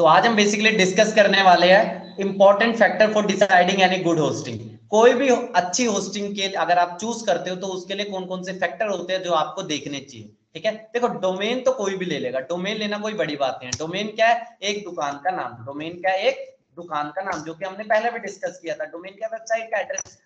तो आज हम बेसिकली डिस्कस करने वाले हैं important factor for deciding any good hosting. कोई भी अच्छी होस्टिंग के अगर आप चूज करते हो तो उसके लिए कौन कौन से फैक्टर होते हैं जो आपको देखने चाहिए। ठीक है, देखो डोमेन तो कोई भी ले लेगा, डोमेन लेना कोई बड़ी बात नहीं है। डोमेन क्या है? एक दुकान का नाम। डोमेन क्या है? एक दुकान का नाम, जो कि हमने पहले भी डिस्कस किया था। डोमेन क्या? वेबसाइट का एड्रेस।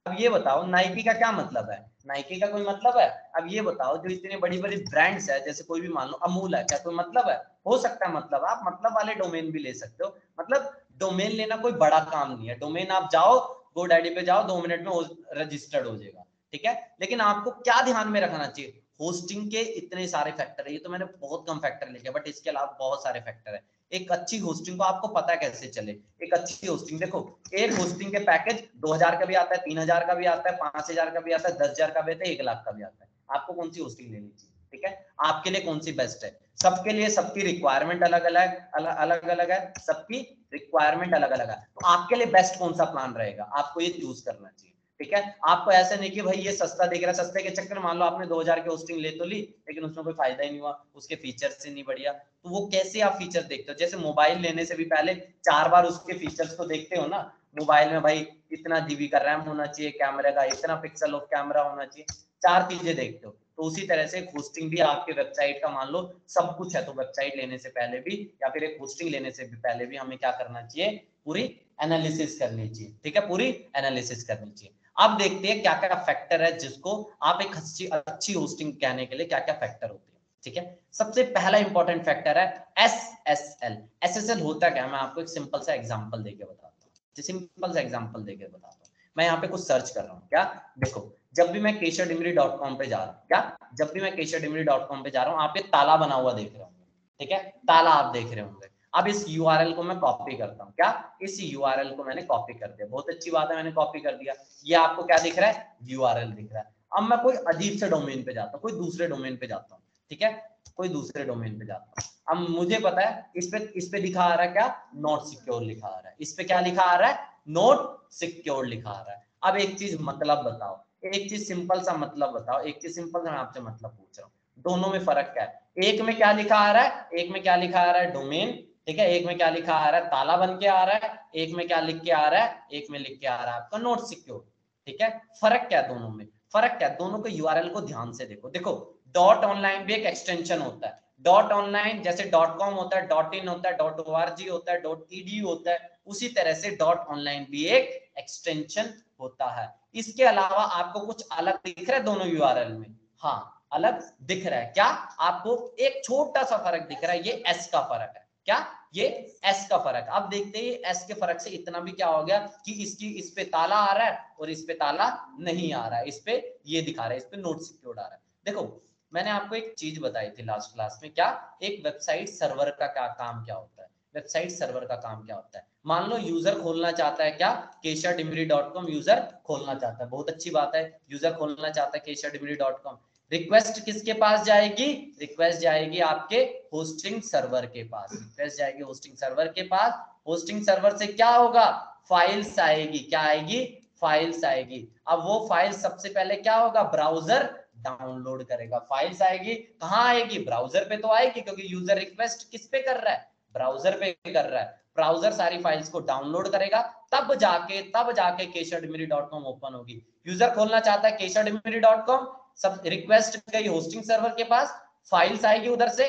अब ये बताओ नाइकी का क्या मतलब है? नाइकी का कोई मतलब है? अब ये बताओ जो इतनी बड़ी बड़ी ब्रांड्स है, जैसे कोई भी मान लो अमूल है, क्या कोई मतलब है? हो सकता है मतलब, आप मतलब वाले डोमेन भी ले सकते हो। मतलब डोमेन लेना कोई बड़ा काम नहीं है। डोमेन आप जाओ, GoDaddy पे जाओ, 2 मिनट में रजिस्टर्ड हो जाएगा। ठीक है, लेकिन आपको क्या ध्यान में रखना चाहिए? होस्टिंग के इतने सारे फैक्टर है, ये तो मैंने बहुत कम फैक्टर लिखे, बट इसके अलावा बहुत सारे फैक्टर है। एक अच्छी होस्टिंग को आपको पता कैसे चले? एक अच्छी होस्टिंग देखो, एक होस्टिंग के पैकेज 2000 का भी आता है, 3000 का भी आता है, 5000 का भी आता है, 10,000 का भी आता है, 1 लाख का भी आता है। आपको कौन सी होस्टिंग लेनी चाहिए? ठीक है, आपके लिए कौन सी बेस्ट है? सबके लिए सबकी रिक्वायरमेंट अलग अलग है, सबकी रिक्वायरमेंट अलग अलग है। तो आपके लिए बेस्ट कौन सा प्लान रहेगा, आपको ये चूज करना चाहिए। ठीक है, आपको ऐसा नहीं कि भाई ये सस्ता दिख रहा है, सस्ते के चक्कर में मान लो आपने 2000 की होस्टिंग ले तो ली, लेकिन उसमें कोई फायदा ही नहीं हुआ, उसके फीचर्स से नहीं बढ़िया। तो वो कैसे आप फीचर देखते हो? जैसे मोबाइल लेने से भी पहले 4 बार उसके फीचर्स को देखते हो ना। मोबाइल में भाई इतना जीबी का रैम होना चाहिए, कैमरे का इतना पिक्सल ऑफ कैमरा होना चाहिए, 4 चीजें देखते हो। तो उसी तरह से होस्टिंग भी आपके वेबसाइट का मान लो सब कुछ है, तो वेबसाइट लेने से पहले भी या फिर एक होस्टिंग लेने से भी पहले भी हमें क्या करना चाहिए? पूरी एनालिसिस करनी चाहिए। ठीक है, पूरी एनालिसिस करनी चाहिए। अब देखते हैं क्या क्या फैक्टर है जिसको आप एक अच्छी होस्टिंग कहने के लिए क्या क्या फैक्टर होते हैं। ठीक है, सबसे पहला इंपॉर्टेंट फैक्टर है SSL। SSL होता क्या है? मैं आपको एक सिंपल सा एग्जांपल देके बताता हूँ। सिंपल सा एग्जांपल देके बताता हूँ। मैं यहाँ पे कुछ सर्च कर रहा हूँ, क्या देखो, जब भी मैं केशवडिमरी.com पे जा रहा हूँ, क्या जब भी मैं केशवडिमरी.com पे जा रहा हूँ, आप ये ताला बना हुआ देख रहे होंगे। ठीक है, ताला आप देख रहे होंगे। अब इस URL को मैं कॉपी करता हूँ, क्या इस URL को मैंने कॉपी कर दिया, बहुत अच्छी बात है, मैंने कॉपी कर दिया। ये आपको क्या दिख रहा है? URL दिख रहा है। अब मैं कोई अजीब से डोमेन पे जाता हूँ, कोई दूसरे डोमेन पे जाता हूँ। ठीक है, कोई दूसरे डोमेन पे जाता हूँ। अब मुझे पता है इस पे लिखा आ रहा है क्या? नॉट सिक्योर लिखा आ रहा है। इस पे क्या लिखा आ रहा है? नॉट सिक्योर लिखा आ रहा है। अब एक चीज मतलब बताओ, एक चीज सिंपल सा मतलब बताओ, एक चीज सिंपल सा मैं आपसे मतलब पूछ रहा हूँ, दोनों में फर्क क्या है? एक में क्या लिखा आ रहा है? एक में क्या लिखा आ रहा है? डोमेन। ठीक है, एक में क्या लिखा आ रहा है? ताला बन के आ रहा है। एक में क्या लिख के आ रहा है? एक में लिख के आ रहा है आपका नॉट सिक्योर। ठीक है, फर्क क्या है दोनों में? फर्क क्या है? दोनों के URL को ध्यान से देखो। देखो डॉट ऑनलाइन भी एक एक्सटेंशन होता है। डॉट ऑनलाइन जैसे .com होता है, .in होता है, .org होता है, .edu होता है, उसी तरह से डॉट ऑनलाइन भी एक एक्सटेंशन होता है। इसके अलावा आपको कुछ अलग दिख रहा है दोनों URL में? हाँ, अलग दिख रहा है। क्या आपको एक छोटा सा फर्क दिख रहा है? ये S का फर्क है। क्या ये S का फर्क? अब देखते हैं S के फर्क से इतना भी क्या हो गया कि इस पे ताला आ रहा है और इस पे ताला नहीं आ रहा है, इस पे ये दिखा रहा है, इस पे नोट सिक्योर्ड आ रहा है। देखो मैंने आपको एक चीज बताई थी लास्ट क्लास में, क्या एक वेबसाइट सर्वर का क्या काम क्या होता है? वेबसाइट सर्वर का काम क्या होता है? मान लो यूजर खोलना चाहता है, क्या केशवडिमरी.com यूजर खोलना चाहता है, बहुत अच्छी बात है, यूजर खोलना चाहता है केशवडिमरी.com। रिक्वेस्ट किसके पास जाएगी? रिक्वेस्ट जाएगी आपके होस्टिंग सर्वर के पास। रिक्वेस्ट जाएगी होस्टिंग सर्वर के पास। होस्टिंग सर्वर से क्या होगा? फाइल्स आएगी। क्या आएगी? फाइल्स आएगी। अब वो फाइल सबसे पहले क्या होगा? ब्राउजर डाउनलोड करेगा। फाइल्स आएगी, कहाँ आएगी? ब्राउजर पे तो आएगी, क्योंकि यूजर रिक्वेस्ट किस पे कर रहा है? ब्राउजर पे कर रहा है। ब्राउजर सारी फाइल्स को डाउनलोड करेगा, तब जाके केशवडिमरी.com ओपन होगी। यूजर खोलना चाहता है केशवडिमरी.com, सब रिक्वेस्ट गई होस्टिंग सर्वर के पास, फाइल्स आएगी उधर से,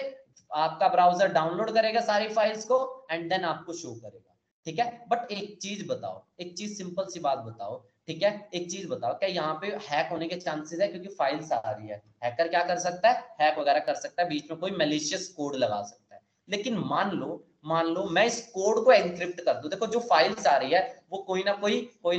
आपका ब्राउजर डाउनलोड करेगा सारी फाइल्स को एंड देन आपको शो करेगा। ठीक है, बट एक चीज बताओ, एक चीज सिंपल सी बात बताओ, ठीक है, एक चीज बताओ, क्या यहाँ पे हैक होने के चांसेस है? क्योंकि फाइल्स आ रही है, हैकर क्या कर सकता है? हैक वगैरह कर सकता है, बीच में कोई मैलिशियस कोड लगा सकता है। लेकिन मान लो मैं इस कोड को एनक्रिप्ट कर दूं, देखो जो फाइल्स आ रही है वो कोई ना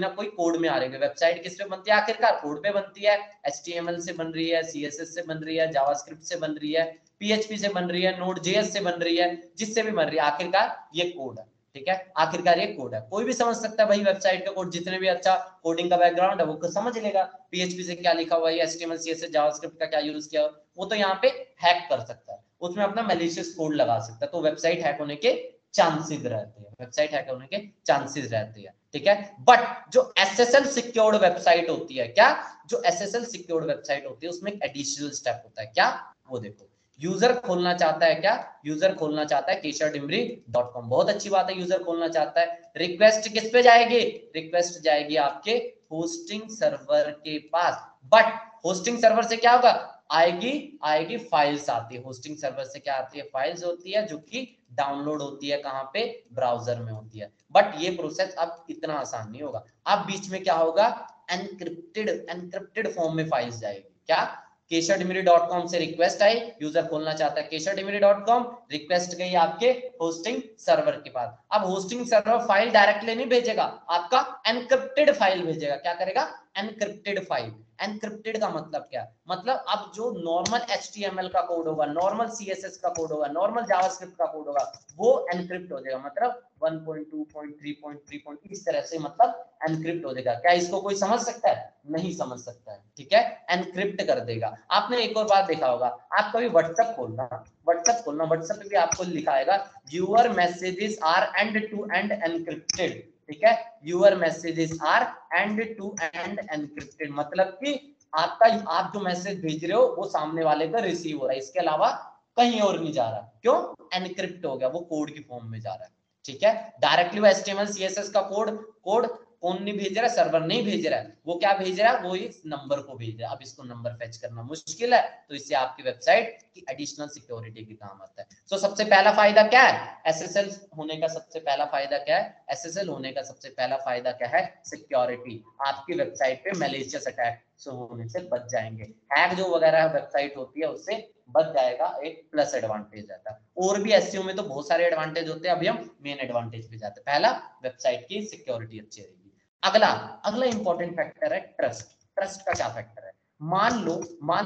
कोई कोड में आ रही है। वेबसाइट किस पे बनती है? आखिरकार कोड पे बनती है। HTML से बन रही है, CSS से बन रही है, जावास्क्रिप्ट से बन रही है, PHP से बन रही है, Node.js से बन रही है, जिससे भी बन रही है, आखिरकार ये कोड है। ठीक है, आखिरकार ये कोड है, कोई भी समझ सकता है भाई, वेबसाइट का कोड, जितने भी अच्छा कोडिंग का बैकग्राउंड है वो समझ लेगा। PHP से क्या लिखा हुआ है, HTML CSS जावास्क्रिप्ट का क्या यूज किया, वो तो यहाँ पे हैक कर सकता है, उसमें अपना मैलिशियस कोड लगा सकता है। तो वेबसाइट हैक होने के चांसेस रहते हैं, वेबसाइट हैक होने के चांसेस रहते हैं। ठीक है, बट जो SSL सिक्योर्ड वेबसाइट होती है, क्या जो SSL सिक्योर्ड वेबसाइट होती है उसमें एक एडिशनल स्टेप होता है, क्या वो देखो, यूजर खोलना चाहता है क्या, यूजर खोलना चाहता है keshavdimbri.com, बहुत अच्छी बात है, यूजर खोलना चाहता है। रिक्वेस्ट किस पे जाएगी, रिक्वेस्ट जाएगी आपके होस्टिंग सर्वर के पास, बट होस्टिंग सर्वर से क्या होगा, आएगी फाइल्स आती है, होस्टिंग सर्वर से क्या आती है, फाइल्स होती है जो कि डाउनलोड होती है कहां पे, ब्राउजर में होती है। बट ये प्रोसेस अब इतना आसान नहीं होगा, अब बीच में क्या होगा, एनक्रिप्टेड फॉर्म में फाइल्स जाएगी। क्या, keshavdimbri.com से रिक्वेस्ट आई, यूजर खोलना चाहता है keshavdimbri.com, रिक्वेस्ट गई आपके होस्टिंग सर्वर के पास। अब होस्टिंग सर्वर फाइल डायरेक्टली नहीं भेजेगा, आपका एनक्रिप्टेड फाइल भेजेगा। क्या करेगा, एनक्रिप्टेड फाइल। एनक्रिप्टेड का मतलब क्या, मतलब अब जो नॉर्मल HTML का कोड होगा, नॉर्मल CSS का कोड होगा, नॉर्मल जावास्क्रिप्ट का कोड होगा, वो एनक्रिप्ट हो जाएगा, मतलब 1.2.3.3. इस तरह से मतलब एनक्रिप्ट हो जाएगा। क्या इसको कोई समझ सकता है, नहीं समझ सकता है, ठीक है, एनक्रिप्ट कर देगा। आपने एक और बात देखा होगा, आप कभी व्हाट्सएप खोलना, व्हाट्सएप पे भी आपको लिखा आएगा your messages are end to end encrypted, ठीक है, your messages are end to end encrypted, मतलब कि आपका, आप जो मैसेज भेज रहे हो वो सामने वाले का रिसीव हो रहा है, इसके अलावा कहीं और नहीं जा रहा। क्यों, एनक्रिप्ट हो गया, वो कोड की फॉर्म में जा रहा है, ठीक है। डायरेक्टली वो HTML CSS का कोड कौन नहीं भेज रहा है, सर्वर नहीं भेज रहा है, वो क्या भेज रहा है, वो इस नंबर को भेज रहा है। अब इसको नंबर फेच करना मुश्किल है, तो इससे आपकी वेबसाइट की एडिशनल सिक्योरिटी के काम आता है। तो सबसे पहला फायदा क्या है, SSL होने का सबसे पहला फायदा क्या है, SSL होने का सबसे पहला फायदा क्या है, सिक्योरिटी। आपकी वेबसाइट पे मैलिशियस अटैक होने से बच जाएंगे, हैक जो वगैरह वेबसाइट होती है उससे बच जाएगा, एक प्लस एडवांटेज रहता है। और भी एसईओ में तो बहुत सारे एडवांटेज होते हैं, अभी हम मेन एडवांटेज पे जाते हैं। पहला, वेबसाइट की सिक्योरिटी अच्छी रहेगी। अगला अगला इंपॉर्टेंट फैक्टर है ट्रस्ट। ट्रस्ट का क्या फैक्टर है, मान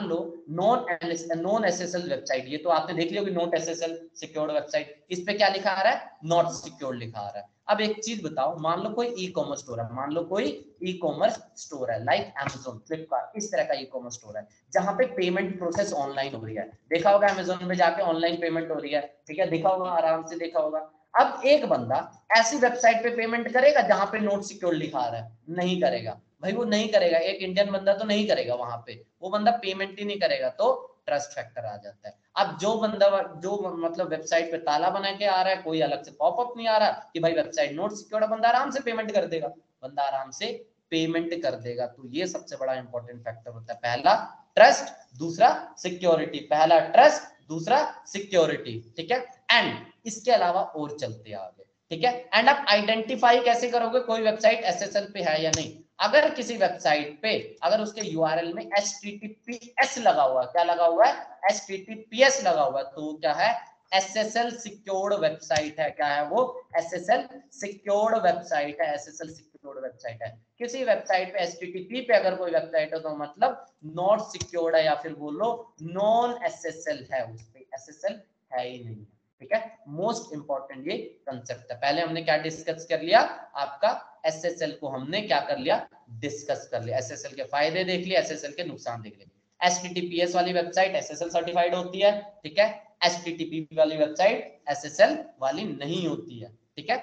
लो नॉन एसएसएल वेबसाइट, ये तो आपने देख लिया कि नॉट एसएसएल सिक्योर्ड वेबसाइट, इस पे क्या लिखा आ रहा है, नॉट सिक्योर्ड लिखा आ रहा है। अब एक चीज बताओ, मान लो कोई ई कॉमर्स स्टोर है, मान लो कोई ई कॉमर्स स्टोर है लाइक Amazon, फ्लिपकार्ट, इस तरह का ई कॉमर्स स्टोर है जहां पे पेमेंट प्रोसेस ऑनलाइन हो रही है। देखा होगा Amazon में जाके ऑनलाइन पेमेंट हो रही है, ठीक है, देखा होगा, आराम से देखा होगा। अब एक बंदा ऐसी वेबसाइट पे पेमेंट करेगा जहां पे नोट सिक्योर लिखा आ रहा है, नहीं करेगा भाई, वो नहीं करेगा। एक इंडियन बंदा तो नहीं करेगा, वहां पे वो बंदा पेमेंट ही नहीं करेगा, तो ट्रस्ट फैक्टर आ जाता है। अब जो बंदा जो मतलब वेबसाइट पे ताला बना के आ रहा है, कोई अलग से पॉपअप नहीं आ रहा कि भाई वेबसाइट नोट सिक्योर, बंदा आराम से पेमेंट कर देगा, बंदा आराम से पेमेंट कर देगा। तो ये सबसे बड़ा इंपॉर्टेंट फैक्टर होता है, पहला ट्रस्ट, दूसरा सिक्योरिटी, पहला ट्रस्ट, दूसरा सिक्योरिटी, ठीक है। एंड इसके अलावा और चलते आगे, ठीक है। एंड आप आइडेंटिफाई कैसे करोगे कोई वेबसाइट एसएसएल पे है या नहीं, अगर किसी वेबसाइट पे अगर उसके यूआरएल में HTTPS लगा हुआ है, क्या लगा हुआ है, HTTPS लगा हुआ है, तो क्या है, SSL सिक्योर्ड वेबसाइट है। क्या है वो, SSL सिक्योर्ड वेबसाइट है, SSL सिक्योर्ड वेबसाइट है। किसी वेबसाइट पे HTTP पे अगर कोई वेबसाइट है तो मतलब नॉट सिक्योर्ड है, या फिर बोलो नॉन SSL है, उस पे SSL है ही नहीं, ठीक है। मोस्ट इंपॉर्टेंट ये कंसेप्ट है। पहले हमने क्या डिस्कस कर लिया, आपका एसएसएल को हमने क्या कर लिया, डिस्कस कर लिया, एसएसएल के फायदे देख लिए, एसएसएल के नुकसान देख लिए। HTTPS वाली वेबसाइट SSL सर्टिफाइड होती है, ठीक है, HTTP वाली वेबसाइट SSL वाली नहीं होती है, ठीक है।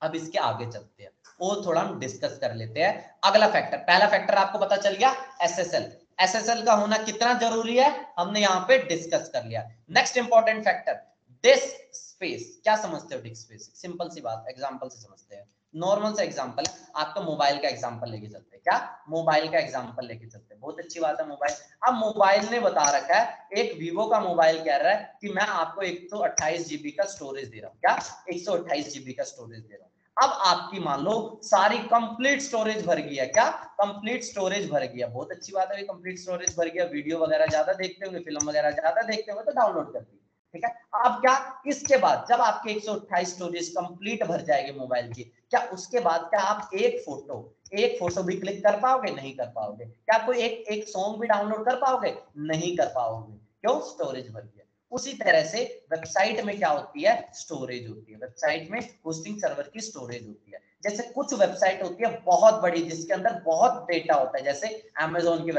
अब इसके आगे चलते हैं और थोड़ा हम डिस्कस कर लेते हैं। अगला फैक्टर, पहला फैक्टर आपको पता चल गया एसएसएल, एसएसएल का होना कितना जरूरी है हमने यहाँ पे डिस्कस कर लिया। Next important factor, disc space. क्या समझते हो डिस्क स्पेस, सिंपल सी बात, एग्जांपल से समझते हैं। नॉर्मल सा एग्जांपल है, आपका मोबाइल का एग्जांपल लेके चलते हैं। क्या, मोबाइल का एग्जांपल लेके चलते हैं, बहुत अच्छी बात है मोबाइल। अब मोबाइल ने बता रखा है, एक वीवो का मोबाइल कह रहा है कि मैं आपको 128 GB का स्टोरेज दे रहा हूँ। क्या, 128 GB का स्टोरेज दे रहा हूँ। अब आपकी मान लो सारी कंप्लीट स्टोरेज भर गया, क्या, कंप्लीट स्टोरेज भर गया, बहुत अच्छी बात है, कंप्लीट स्टोरेज भर गया, वीडियो वगैरह ज्यादा देखते होंगे, फिल्म वगैरह ज्यादा देखते होंगे तो डाउनलोड कर दी, ठीक है। अब क्या, इसके बाद जब आपके 128 स्टोरेज कंप्लीट भर जाएगी मोबाइल की, क्या उसके बाद क्या आप एक फोटो भी क्लिक कर पाओगे, नहीं कर पाओगे। क्या आपको एक सॉन्ग भी डाउनलोड कर पाओगे, नहीं कर पाओगे, क्यों, स्टोरेज भर गया। उसी तरह से वेबसाइट में क्या होती है, स्टोरेज होती है, वेबसाइट में होस्टिंग सर्वर की स्टोरेज होती है। जैसे कुछ वेबसाइट होती है बहुत बड़ी जिसके अंदर बहुत डेटा होता है, जैसे Amazon की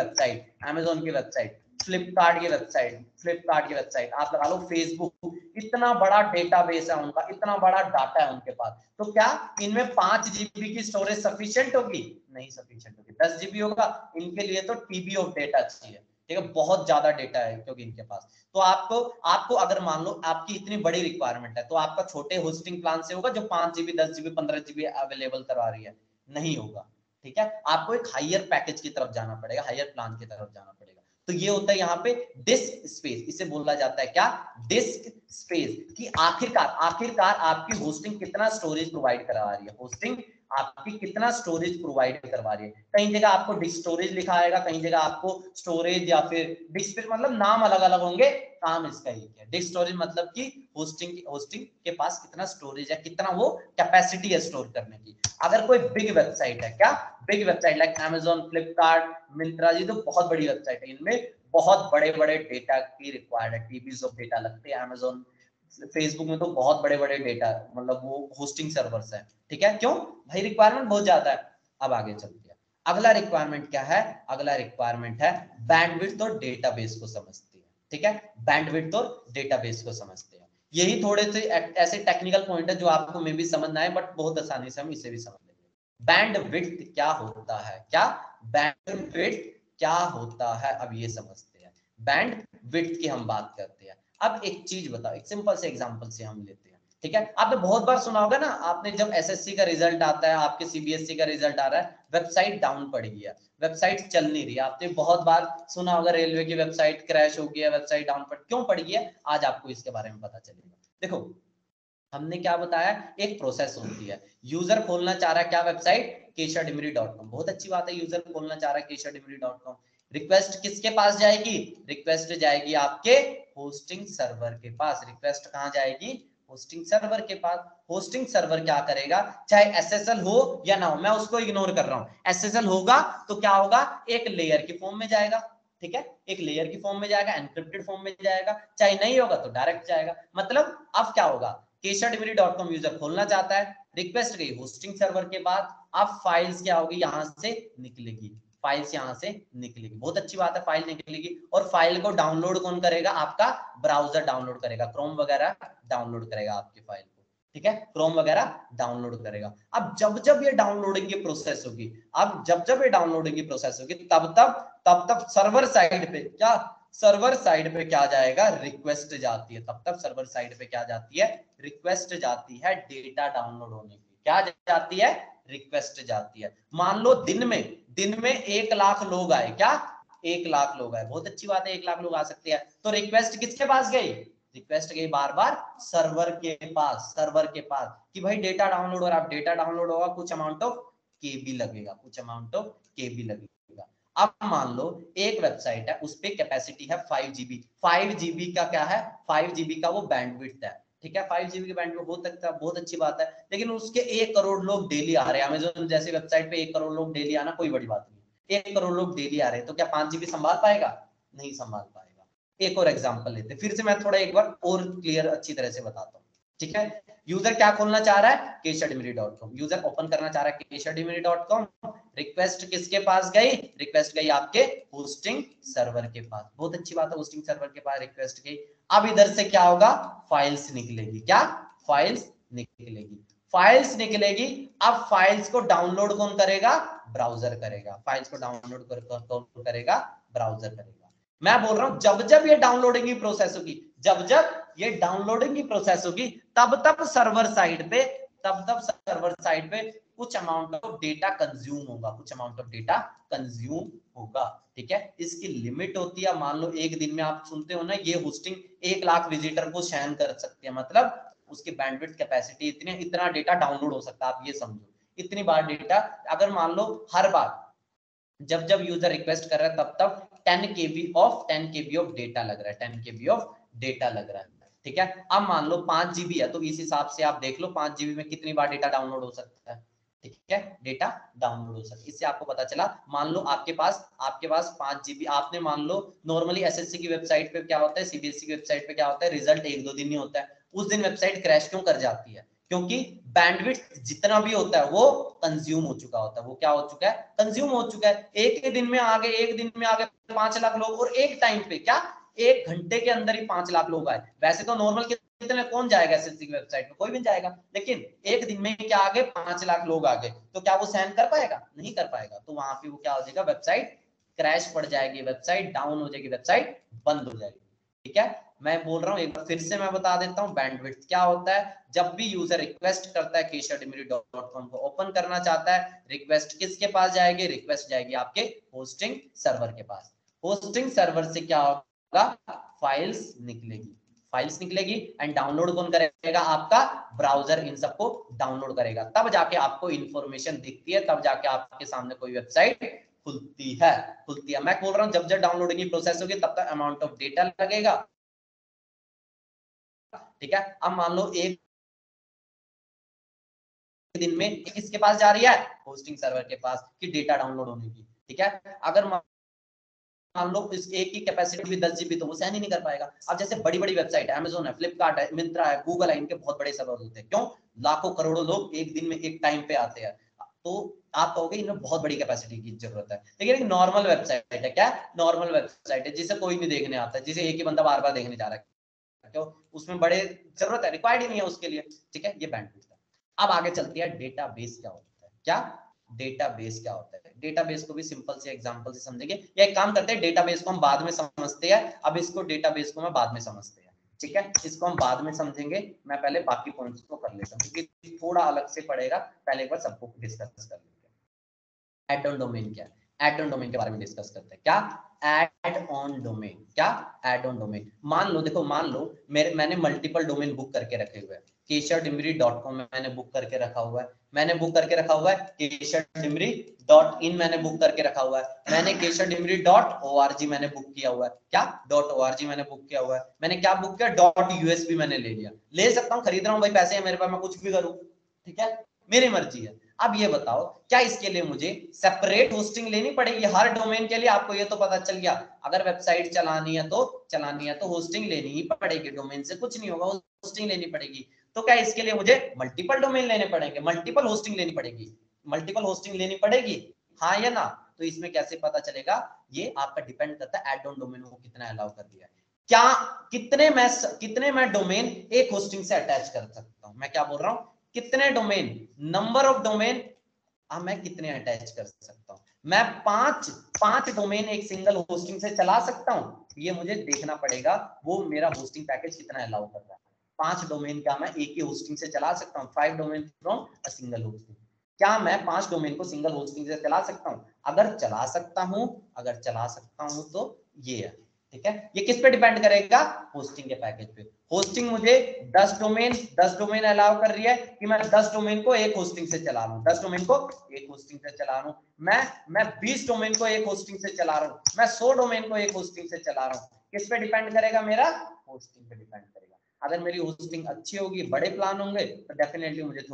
वेबसाइट, फ्लिपकार्ट की वेबसाइट, आप लगा लो फेसबुक, इतना बड़ा डेटाबेस है उनका, इतना बड़ा डाटा है उनके पास, तो क्या इनमें 5 GB की स्टोरेज सफिशिएंट होगी, नहीं सफिशिएंट होगी, 10 GB होगा, इनके लिए तो TB ऑफ डेटा चाहिए, ठीक है, बहुत ज्यादा डेटा है क्योंकि इनके पास। तो आपको आपको अगर मान लो आपकी इतनी बड़ी रिक्वायरमेंट है तो आपका छोटे होस्टिंग प्लान से होगा जो 5 जीबी 10 जीबी 15 जीबी अवेलेबल करवा रही है, नहीं होगा। ठीक है, आपको एक हायर पैकेज की तरफ जाना पड़ेगा, हायर प्लान की तरफ जाना पड़ेगा। तो ये होता है यहाँ पे डिस्क स्पेस, इसे बोला जाता है क्या, डिस्क स्पेस, कि आखिरकार आखिरकार आपकी होस्टिंग कितना स्टोरेज प्रोवाइड करवा रही है, होस्टिंग आपकी कितना स्टोरेज प्रोवाइड करवा रही है। कहीं जगह आपको डिस्क स्टोरेज लिखा आएगा, कहीं जगह आपको स्टोरेज या फिर डिस्क स्पेस, मतलब नाम अलग अलग होंगे, काम इसका ही है। डिस्क स्टोरेज मतलब कि होस्टिंग के पास कितना स्टोरेज है, कितना वो कैपेसिटी है स्टोर करने की। अगर कोई बिग वेबसाइट है, क्या big website like Amazon, Flipkart, Myntra, जी तो बहुत बड़ी वेबसाइट है, इनमें बहुत बड़े बड़े डेटा की रिक्वायर्ड है, टीबीज ऑफ डेटा लगते हैं। Amazon, फेसबुक में तो बहुत बड़े बड़े डेटा, मतलब वो होस्टिंग सर्वर्स है। ठीक है, क्यों भाई, रिक्वायरमेंट बहुत ज्यादा है। अब आगे चलते हैं, अगला रिक्वायरमेंट क्या है, अगला रिक्वायरमेंट है बैंडविड्थ और डेटाबेस को समझते हैं। ठीक है, बैंडविड्थ और डेटाबेस को समझते हैं। यही थोड़े से ऐसे टेक्निकल पॉइंट है जो आपको मे भी समझ ना आए, बट बहुत आसानी से हम इसे भी समझ लेंगे। बैंडविड्थ क्या होता है, क्या बैंडविड्थ क्या होता है, अब ये समझते हैं। बैंडविड्थ की हम बात करते हैं। अब एक चीज बताओ, एक सिंपल से एग्जांपल से हम लेते हैं। ठीक है, आपने बहुत बार सुना होगा ना, आपने जब एसएससी का रिजल्ट आता है, आपके सीबीएसई का रिजल्ट आ रहा है, वेबसाइट डाउन पड़ गई है, वेबसाइट चल नहीं रही। आपने बहुत बार सुना होगा रेलवे की वेबसाइट क्रैश हो गई है, वेबसाइट डाउन पड़, क्यों पड़ गई है, आज आपको इसके बारे में पता चलेगा। देखो, हमने क्या बताया, एक प्रोसेस होती है, यूजर खोलना चाह रहा है क्या, वेबसाइट keshademery.com, बहुत अच्छी बात है, यूजर खोलना चाह रहा है keshademery.com। रिक्वेस्ट किसके पास जाएगी, रिक्वेस्ट जाएगी आपके होस्टिंग सर्वर के पास। रिक्वेस्ट कहां जाएगी, होस्टिंग सर्वर के पास। होस्टिंग सर्वर क्या करेगा, चाहे एसएसएल हो या ना हो, मैं उसको इग्नोर कर रहा हूं। एसएसएल होगा तो क्या होगा, एक लेयर की फॉर्म में जाएगा। ठीक है, एक लेयर की फॉर्म में जाएगा, एनक्रिप्टेड फॉर्म में जाएगा, चाहे नहीं होगा तो डायरेक्ट जाएगा। मतलब अब क्या होगा, keshademery.com यूजर खोलना चाहता है, रिक्वेस्ट गई होस्टिंग सर्वर के बाद, अब फाइल्स क्या होगी, यहां से निकलेगी, फाइल्स यहां से निकलेगी, बहुत अच्छी बात है, फाइल निकलेगी। और फाइल को डाउनलोड कौन करेगा, आपका ब्राउजर डाउनलोड करेगा, क्रोम वगैरह डाउनलोड करेगा आपकी फाइल को। ठीक है, क्रोम वगैरह डाउनलोड करेगा। अब जब जब ये डाउनलोडिंग की प्रोसेस होगी, अब जब जब ये डाउनलोडिंग की प्रोसेस होगी, तब सर्वर साइड पे क्या, सर्वर साइड पे क्या जाएगा, रिक्वेस्ट जाती है। तब तक सर्वर साइड पे क्या जाती है, रिक्वेस्ट जाती है डेटा डाउनलोड होने की। क्या जाती है, रिक्वेस्ट जाती है। मान लो दिन में 1 लाख लोग आए, क्या 1 लाख लोग आए, बहुत अच्छी बात है, 1 लाख लोग आ सकते हैं। तो रिक्वेस्ट किसके पास गई, रिक्वेस्ट गई बार बार सर्वर के पास, सर्वर के पास, कि भाई डेटा डाउनलोड हो रहा है। डेटा डाउनलोड होगा, कुछ अमाउंट ऑफ केबी लगेगा, कुछ अमाउंट ऑफ केबी लगेगा। अब मान लो एक वेबसाइट है, उस पे कैपेसिटी है 5 GB। 5 GB का क्या है, 5 GB का वो बैंडविड्थ है। ठीक है, 5 GB का बैंडविड्थ हो सकता है, बहुत अच्छी बात है। लेकिन उसके 1 करोड़ लोग डेली आ रहे हैं, अमेज़न जैसी वेबसाइट पे 1 करोड़ लोग डेली आना कोई बड़ी बात नहीं। 1 करोड़ लोग डेली आ रहे हैं, तो क्या 5 GB संभाल पाएगा, नहीं संभाल पाएगा। एक और एग्जांपल लेते हैं, फिर से मैं थोड़ा एक बार और क्लियर अच्छी तरह से बताता हूँ। ठीक है, यूजर क्या खोलना चाह रहा है, keshademery.com, यूजर ओपन करना चाह रहा है keshademery.com। रिक्वेस्ट किसके पास गई, रिक्वेस्ट गई आपके होस्टिंग सर्वर के पास, बहुत अच्छी बात है, होस्टिंग सर्वर के पास रिक्वेस्ट गई। अब इधर से क्या होगा, फाइल्स निकलेगी, क्या फाइल्स निकलेगी, फाइल्स निकलेगी। अब फाइल्स को डाउनलोड कौन करेगा, ब्राउजर करेगा, फाइल्स को डाउनलोड कौन करेगा, ब्राउजर करेगा। मैं बोल रहा हूं जब जब ये डाउनलोडिंग की प्रोसेस होगी, जब जब ये डाउनलोडिंग की प्रोसेस होगी, तब तब सर्वर साइड पे, तब तब सर्वर साइड पे कुछ अमाउंट ऑफ डेटा कंज्यूम होगा, कुछ अमाउंट ऑफ डेटा कंज्यूम होगा। ठीक है, इसकी लिमिट होती है, मान लो एक दिन में आप सुनते हो ना, ये होस्टिंग 1 लाख विजिटर को सहन कर सकते हैं, मतलब उसकी बैंडविड्थ कैपेसिटी इतनी, इतना डेटा डाउनलोड हो सकता है। आप ये समझो, इतनी बार डेटा, अगर मान लो हर बार जब जब यूजर रिक्वेस्ट कर रहा है, तब तब 10 KB ऑफ डेटा लग रहा है, 10 KB ऑफ डेटा लग रहा है। ठीक है, अब मान लो 5 GB है, तो इस हिसाब से आप देख लो 5 GB में कितनी बार डेटा डाउनलोड हो सकता है। ठीक है, डेटा डाउनलोड हो सकता है। इससे आपको पता चला, मान लो आपके पास 5 GB, आपने मान लो नॉर्मली एसएससी की वेबसाइट पे क्या होता है, सीबीएसई की वेबसाइट पे क्या होता है, रिजल्ट 1-2 दिन ही होता है। उस दिन वेबसाइट क्रैश क्यों कर जाती है, क्योंकि बैंडविड्थ जितना भी होता है वो कंज्यूम हो चुका होता है, वो क्या हो चुका है, कंज्यूम हो चुका है। एक ही दिन में आगे, एक दिन में आगे 5 लाख लोग, और एक टाइम पे क्या, 1 घंटे के अंदर ही 5 लाख लोग आए। वैसे तो नॉर्मल कितने, कौन जाएगा एसएससी की वेबसाइट पे, कोई भी जाएगा, लेकिन एक दिन में क्या आगे 5 लाख लोग आ गए, तो क्या वो सहन कर पाएगा, नहीं कर पाएगा। तो वहां पे वो क्या हो जाएगा, वेबसाइट क्रैश पड़ जाएगी वेबसाइट, डाउन हो जाएगी वेबसाइट, बंद हो जाएगी। ठीक है, मैं बोल रहा हूँ एक बार फिर से मैं बता देता हूँ बैंडविड्थ क्या होता है। जब भी यूजर रिक्वेस्ट करता है keshatimri.com को ओपन करना चाहता है, रिक्वेस्ट किसके पास जाएगी? रिक्वेस्ट जाएगी आपके होस्टिंग सर्वर के पास। होस्टिंग सर्वर से क्या होगा? फाइल्स निकलेगी, फाइल्स निकलेगी एंड डाउनलोड कौन करेगा? आपका ब्राउजर इन सबको डाउनलोड करेगा, तब जाके आपको इंफॉर्मेशन दिखती है, तब जाके आपके सामने कोई वेबसाइट खुलती है। मैं बोल रहा हूँ जब जब डाउनलोडिंग की प्रोसेस होगी तब तक अमाउंट ऑफ डेटा लगेगा। ठीक है, अब मान लो एक दिन में किसके पास जा रही है? होस्टिंग सर्वर के पास, कि डेटा डाउनलोड होने की। ठीक है, अगर मान लो इस एक की कैपेसिटी भी 10 GB, तो वो सहन ही नहीं कर पाएगा। अब जैसे बड़ी बड़ी वेबसाइट है, अमेज़न है, फ्लिपकार्ट है, मिंत्रा है, गूगल है, इनके बहुत बड़े सर्वर होते हैं। क्यों? लाखों करोड़ों लोग एक दिन में एक टाइम पे आते हैं, तो आप कहोगे इन्हें बहुत बड़ी कैपेसिटी की जरूरत है। लेकिन एक नॉर्मल वेबसाइट है, क्या नॉर्मल वेबसाइट है जिसे कोई नहीं देखने आता है, जिसे एक ही बंदा बार बार देखने जा रहा है, क्यों? उसमें बड़े जरूरत है, रिक्वायर्ड ही नहीं है उसके लिए। ठीक है, ये बैंडविड्थ है। अब आगे चलती है डेटाबेस क्या होता है। क्या डेटाबेस क्या होता है? डेटाबेस को भी सिंपल से एग्जांपल से समझेंगे, या एक काम करते हैं, डेटाबेस को हम बाद में समझते हैं, अब इसको डेटाबेस को मैं बाद में समझते हैं। ठीक है, इसको हम बाद में समझेंगे, मैं पहले बाकी पॉइंट्स को कर लेता हूँ क्योंकि थोड़ा अलग से पड़ेगा। पहले एक बार सबको डिस्कस कर लेंगे। एड ऑन डोमेन क्या है? एड ऑन डोमेन के बारे में डिस्कस करते हैं। क्या एड ऑन डोमेन? क्या एड ऑन डोमेन? मान लो, देखो मान लो मैंने मल्टीपल डोमेन बुक करके रखे हुए हैं। keshatimri.com मैंने बुक करके रखा हुआ है, मैंने बुक करके रखा हुआ है keshatimri.in मैंने बुक करके रखा हुआ है, मैंने keshatimri.org मैंने बुक किया हुआ है। क्या .org मैंने बुक किया हुआ है, मैंने क्या बुक किया? .us भी मैंने ले लिया। ले सकता हूँ, खरीद रहा हूँ भाई, पैसे हैं मेरे पास, मैं कुछ भी करूँ। ठीक है, मेरी मर्जी है। अब ये बताओ, क्या इसके लिए मुझे सेपरेट होस्टिंग लेनी पड़ेगी? हर डोमेन के लिए आपको ये तो पता चल गया, अगर वेबसाइट चलानी है तो होस्टिंग लेनी ही पड़ेगी, डोमेन से कुछ नहीं होगा, होस्टिंग लेनी पड़ेगी। तो क्या इसके लिए मुझे मल्टीपल डोमेन लेने पड़ेंगे? मल्टीपल होस्टिंग लेनी पड़ेगी? मल्टीपल होस्टिंग लेनी पड़ेगी, हाँ या ना? तो इसमें कैसे पता चलेगा? ये आपका डिपेंड करता है एड ऑन डोमेन को कितना अलाउ कर दिया है। क्या कितने मैं डोमेन एक होस्टिंग से अटैच कर सकता हूं? मैं क्या बोल रहा हूं, कितने डोमेन, नंबर ऑफ डोमेन मैं कितने अटैच कर सकता हूं? मैं पांच डोमेन एक सिंगल होस्टिंग से चला सकता हूं, ये मुझे देखना पड़ेगा वो मेरा होस्टिंग पैकेज कितना अलाउ कर रहा है। 5 डोमेन का मैं एक ही होस्टिंग से चला सकता हूं, 5 domain from a single hosting. क्या मैं 5 डोमेन को सिंगल होस्टिंग से चला सकता हूं? अगर चला सकता हूं तो ये है। ठीक है, ये किस पे डिपेंड करेगा? होस्टिंग के पैकेज पे। होस्टिंग मुझे 10 डोमेन अलाउ कर रही है कि मैं 10 डोमेन को एक होस्टिंग से चला रहा हूं, 10 डोमेन को एक होस्टिंग से चला रहा हूं। मैं 20 डोमेन को एक होस्टिंग से चला रहा हूं, मैं 100 डोमेन को एक होस्टिंग से चला रहा हूं। किस पे डिपेंड करेगा? मेरा होस्टिंग पे डिपेंड करेगा। अगर मेरी होस्टिंग अच्छी होगी, बड़े प्लान होंगे, तो डेफिनेटली मुझे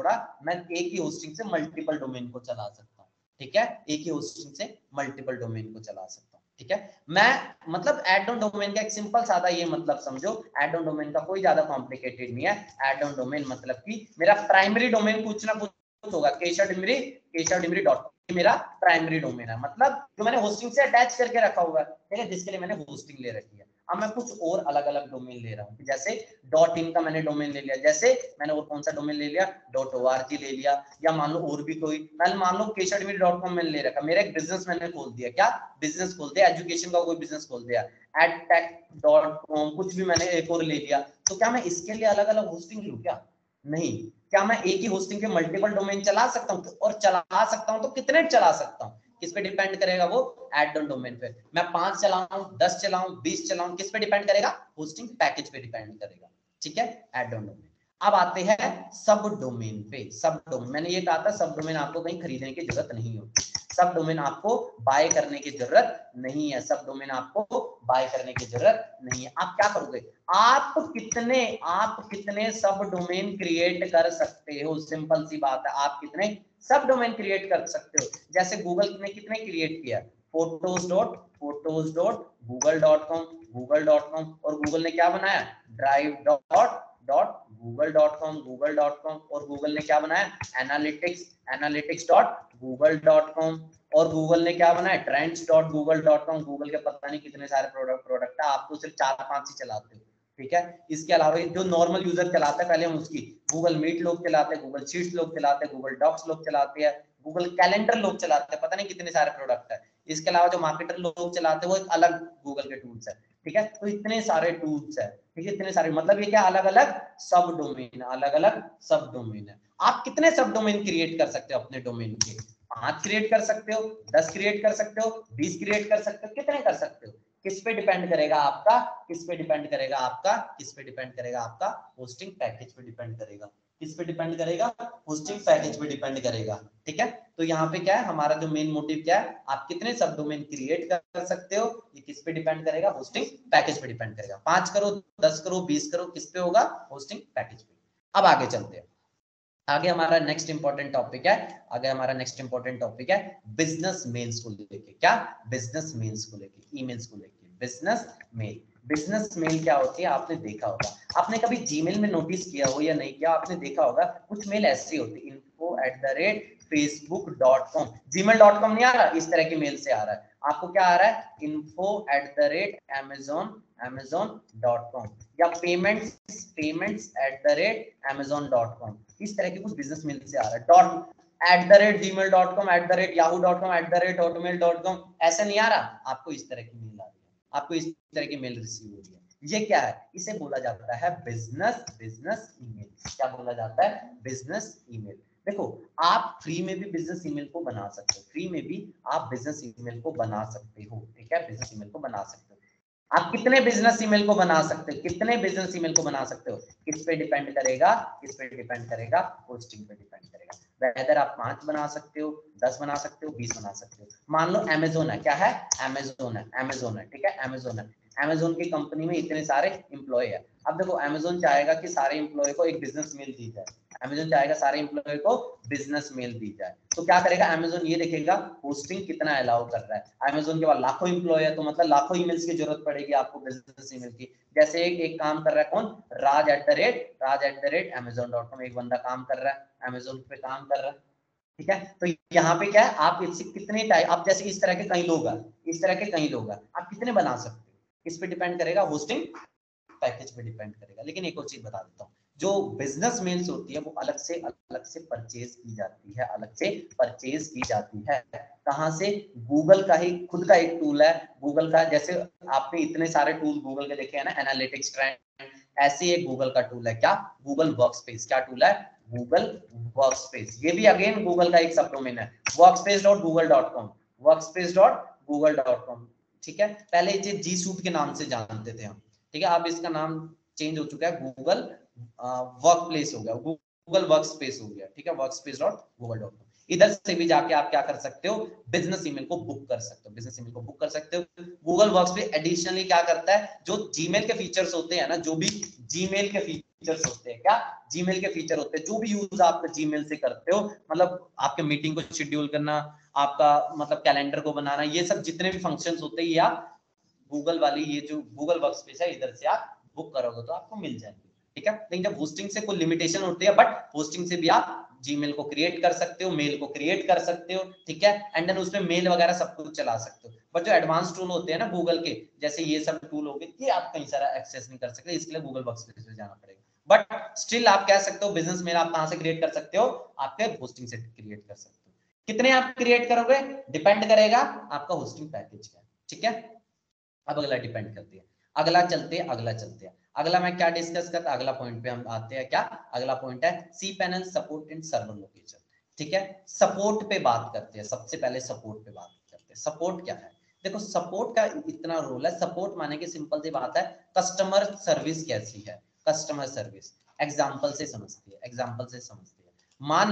मैं एक ही होस्टिंग से मल्टीपल डोमेन को चला सकता हूँ। ठीक है, एक ही होस्टिंग से मल्टीपल डोमेन को चला सकता हूँ। ठीक है, मैं मतलब एड ऑन डोमेन का एक सिंपल सादा ये मतलब समझो, एड ऑन डोमेन का कोई ज्यादा कॉम्प्लिकेटेड नहीं है। एड ऑन डोमेन मतलब कि मेरा प्राइमरी डोमेन कुछ ना कुछ होगा, keshatimri.com मेरा प्राइमरी डोमेन है, मतलब जो मैंने होस्टिंग से अटैच करके रखा हुआ है। ठीक है, जिसके लिए मैंने होस्टिंग ले रखी है। अब मैं कुछ और अलग अलग डोमेन ले रहा हूँ, जैसे .in का मैंने डोमेन ले लिया, जैसे मैंने और कौन सा डोमेन ले लिया? .org ले लिया, या मान लो और भी कोई, मैंने मान लो keshatimri.com मैंने ले रखा, मेरा एक बिजनेस मैंने खोल दिया। क्या बिजनेस खोल दिया? एजुकेशन का कोई बिजनेस खोल दिया, edtech.com कुछ भी मैंने एक और ले लिया। तो क्या मैं इसके लिए अलग अलग होस्टिंग लूं? क्या नहीं। क्या मैं एक ही होस्टिंग के मल्टीपल डोमेन चला सकता हूँ? और चला सकता हूँ तो कितने चला सकता हूँ? किस पे डिपेंड करेगा? वो एड ऑन डोमेन पे। मैं 5 चलाऊं, 10 चलाऊं, 20 चलाऊं, किस पे डिपेंड करेगा? होस्टिंग पैकेज पे डिपेंड करेगा। ठीक है, एड ऑन डोमेन। अब आते हैं सब डोमेन पे। सब डोमेन, मैंने ये कहा था सब डोमेन आपको कहीं खरीदने की जरूरत नहीं होती, सब डोमेन आपको बाय करने की जरूरत नहीं है, सब डोमेन आपको बाय करने की जरूरत नहीं है। आप क्या करोगे? आप कितने सब डोमेन क्रिएट कर सकते हो? सिंपल सी बात है, आप कितने सब डोमेन क्रिएट कर सकते हो? जैसे गूगल ने कितने क्रिएट किया? photos.google.com और गूगल ने क्या बनाया? drive.google.com और गूगल ने क्या बनाया? analytics.google.com और गूगल ने क्या बनाया? trends.google.com। गूगल के पता नहीं कितने सारे प्रोडक्ट है, आप तो सिर्फ 4-5 ही चलाते हो। ठीक है, इसके अलावा जो नॉर्मल यूजर चलाता है, पहले हम उसकी गूगल मीट लोग चलाते हैं, गूगल शीट्स लोग चलाते हैं, गूगल डॉक्स लोग चलाते हैं, गूगल कैलेंडर लोग चलाते हैं, पता नहीं कितने सारे प्रोडक्ट है। इसके अलावा जो मार्केटर लोग चलाते हैं वो एक अलग गूगल के टूल्स है, ठीक है। तो इतने सारे टूल्स है, ठीक है, इतने सारे, मतलब ये क्या अलग अलग सब डोमेन, अलग अलग सब डोमेन है। आप कितने सब डोमेन क्रिएट कर सकते हो अपने डोमेन के? 5 क्रिएट कर सकते हो, 10 क्रिएट कर सकते हो, 20 क्रिएट कर सकते हो, कितने कर सकते हो? किस पे डिपेंड करेगा आपका, किस पे डिपेंड करेगा आपका, किस पे डिपेंड करेगा आपका होस्टिंग पैकेज पे डिपेंड करेगा, किस पे डिपेंड करेगा, होस्टिंग पैकेज पे डिपेंड करेगा, ठीक है। तो यहाँ पे क्या है हमारा जो मेन मोटिव क्या है, आप कितने सब डोमेन क्रिएट कर सकते हो, ये किस पे डिपेंड करेगा, होस्टिंग पैकेज पे डिपेंड करेगा। 5 करो, 10 करो, 20 करो, किस पे होगा, होस्टिंग पैकेज पे। अब आगे चलते हैं, आगे हमारा नेक्स्ट इंपॉर्टेंट टॉपिक है, आगे हमारा नेक्स्ट इंपॉर्टेंट टॉपिक है बिजनेस मेल्स को लेके। क्या? बिजनेस मेल्स को लेके, ईमेल्स को लेके, बिजनेस मेल। बिजनेस मेल क्या होती है आपने देखा होगा, आपने कभी जीमेल में नोटिस किया हो या नहीं किया, आपने देखा होगा कुछ मेल ऐसी होती है, info@facebook.com, gmail.com नहीं आ रहा, इस तरह की मेल से आ रहा है। आपको क्या आ रहा है, info@amazon.com या payments@amazon.com, इस तरह के कुछ बिजनेस मेल से आ रहा है। @gmail.com, @yahoo.com, @hotmail.com, ऐसा नहीं आ रहा, आपको इस तरह की मेल आ रही है, आपको इस तरह की मेल रिसीव हो रही है। ये क्या है, इसे बोला जाता है बिजनेस ईमेल। क्या बोला जाता है, बिजनेस ईमेल। देखो आप फ्री में भी बिजनेस ईमेल को बना सकते हो, फ्री में भी आप बिजनेस ईमेल को बना सकते हो, ठीक है, बिजनेस ईमेल को बना सकते हो। आप कितने बिजनेस ईमेल को बना सकते हो, कितने बिजनेस ईमेल को बना सकते हो, किस पे डिपेंड करेगा, किस पे डिपेंड करेगा, होस्टिंग पे डिपेंड करेगा। वेदर आप 5 बना सकते हो, 10 बना सकते हो, 20 बना सकते हो। मान लो अमेजोन है, क्या है, अमेजोन है, अमेजोन है, ठीक है, अमेजोन है। अमेजोन की कंपनी में इतने सारे एम्प्लॉय है। अब देखो अमेजोन चाहेगा कि सारे एम्प्लॉय को एक बिजनेस मेल दी जाए, अमेजोन चाहेगा सारे एम्प्लॉय को बिजनेस मेल दी जाए, तो क्या करेगा अमेजोन, ये देखेगा होस्टिंग कितना अलाउ कर रहा है। अमेजोन के पास लाखों एम्प्लॉय है, तो मतलब लाखों ईमेल्स की जरूरत पड़ेगी आपको बिजनेस ईमेल की। जैसे एक काम कर रहा है कौन, राज@amazon.com, एक बंदा काम कर रहा है, अमेजोन पे काम कर रहा है, ठीक है। तो यहाँ पे क्या है, आप इससे कितने टाइप, आप जैसे इस तरह के कई लोग हैं, इस तरह के कई लोग हैं, आप कितने बना सकते हो, इस पे डिपेंड करेगा, होस्टिंग पैकेज पे डिपेंड करेगा। लेकिन एक और चीज बता देता हूँ, जो बिजनेस मेल्स होती है वो अलग से परचेज की जाती है, अलग से परचेज की जाती है। कहाँ से, गूगल का ही खुद का एक टूल है, गूगल का, जैसे आपने इतने सारे टूल गूगल के देखे हैं ना, एनालिटिक्स ट्रेंड, ऐसे एक गूगल का टूल है, क्या, गूगल वर्कस्पेस। क्या टूल है, गूगल वर्कस्पेस। ये भी अगेन गूगल का एक सब डोमेन है, workspace.google.com, workspace.google.com, ठीक है। पहले इसे जी सूट के नाम से जानते थे हम, ठीक है, अब इसका नाम चेंज हो चुका है, गूगल वर्क प्लेस हो गया, गूगल वर्क स्पेस हो गया, ठीक है, workspace.google.com। इधर से भी जाके आप क्या कर सकते हो, बिजनेस ईमेल को बुक कर सकते हो, बिजनेस ईमेल को बुक कर सकते हो। गूगल वर्कस्पेस एडिशनली क्या करता है, जो जीमेल के फीचर्स होते हैं ना, जो भी जीमेल के फीचर्स होते हैं, क्या, जीमेल के फीचर होते हैं, जो भी यूज आप जीमेल से करते हो, मतलब आपके मीटिंग को शेड्यूल करना, आपका मतलब कैलेंडर को बनाना, ये सब जितने भी फंक्शंस होते हैं, या गूगल वाली ये जो गूगल वर्कस्पेस है, इधर से आप बुक करोगे तो आपको मिल जाएंगे, ठीक है। लेकिन जब होस्टिंग से कोई लिमिटेशन होती है, बट होस्टिंग से भी आप जीमेल को क्रिएट कर सकते हो, मेल को क्रिएट कर सकते हो, ठीक है, एंड देन उसमें मेल वगैरह सब कुछ चला सकते हो। बट जो एडवांस टूल होते हैं ना गूगल के, जैसे ये सब टूल हो गए, ये आप कहीं सारा एक्सेस नहीं कर सकते, इसके लिए गूगल वर्कस्पेस पे जाना पड़ेगा। बट स्टिल आप कह सकते हो बिजनेस मेल आप कहां से क्रिएट कर सकते हो, आपके होस्टिंग से क्रिएट कर सकते हो। कितने आप क्रिएट करोगे, डिपेंड करेगा आपका होस्टिंग पैकेज क्या है, ठीक है। अब अगला डिपेंड करती है, अगला मैं क्या डिस्कस करता, अगला पॉइंट पे हम आते हैं, क्या, अगला पॉइंट है cPanel support and server location, ठीक है। सपोर्ट पे बात करते हैं, सबसे पहले सपोर्ट पे बात करते हैं। सपोर्ट क्या है, देखो सपोर्ट का इतना रोल है, सपोर्ट माने की सिंपल सी बात है, कस्टमर सर्विस कैसी है, कस्टमर सर्विस एग्जांपल से समझती है, एग्जांपल से समझती है। मान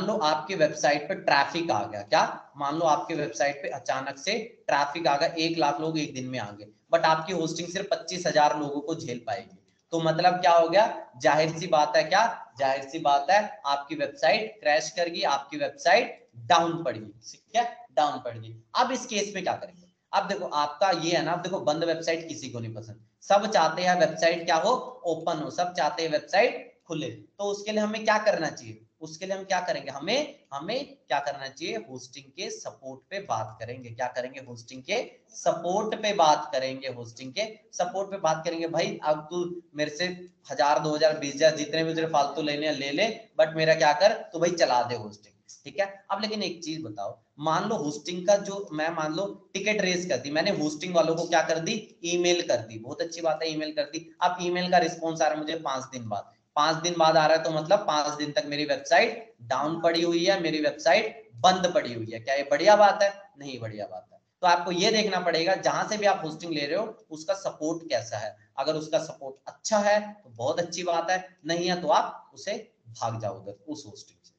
लो आपके वेबसाइट पे ट्रैफिक आ गया, क्या, मान लो आपके वेबसाइट पे अचानक से ट्रैफिक आ गया, 1 लाख लोग एक दिन में आ गए, बट आपकी होस्टिंग सिर्फ 25,000 लोगों को झेल पाएगी, तो मतलब क्या हो गया, जाहिर सी बात है, क्या, जाहिर सी बात है, आपकी वेबसाइट क्रैश कर गई, आपकी वेबसाइट डाउन पड़ गई, ठीक है, डाउन पड़ गई। अब इस केस में क्या करेंगे, अब देखो आपका ये है ना, अब देखो बंद वेबसाइट किसी को नहीं पसंद, सब चाहते हैं वेबसाइट क्या हो, ओपन हो, सब चाहते हैं वेबसाइट खुले। तो उसके लिए हमें क्या करना चाहिए, उसके लिए हम क्या करेंगे, हमें क्या करना चाहिए, होस्टिंग के सपोर्ट पे बात करेंगे, क्या करेंगे, होस्टिंग के सपोर्ट पे बात करेंगे, होस्टिंग के सपोर्ट पे बात करेंगे। भाई अब तू मेरे से 1000 2000 20,000 जितने भी तुझे फालतू लेने ले ले, बट मेरा क्या कर, तू भाई चला दे होस्टिंग, ठीक है। अब लेकिन एक चीज बताओ, मान लो होस्टिंग का जो मैं मान लो टिकट रेज कर दी मैंने, होस्टिंग वालों को क्या कर दी, ईमेल कर दी, बहुत अच्छी बात है, ईमेल कर दी। अब ईमेल का रिस्पॉन्स आ रहा है मुझे 5 दिन बाद, 5 दिन बाद आ रहा है, तो मतलब 5 दिन तक मेरी वेबसाइट डाउन पड़ी हुई है, मेरी वेबसाइट बंद पड़ी हुई है। क्या ये बढ़िया बात है? नहीं बढ़िया बात है। तो आपको ये देखना पड़ेगा जहां से भी आप होस्टिंग ले रहे हो उसका सपोर्ट कैसा है। अगर उसका सपोर्ट अच्छा है तो बहुत अच्छी बात है, नहीं है तो आप उसे भाग जाओ उधर उस होस्टिंग से।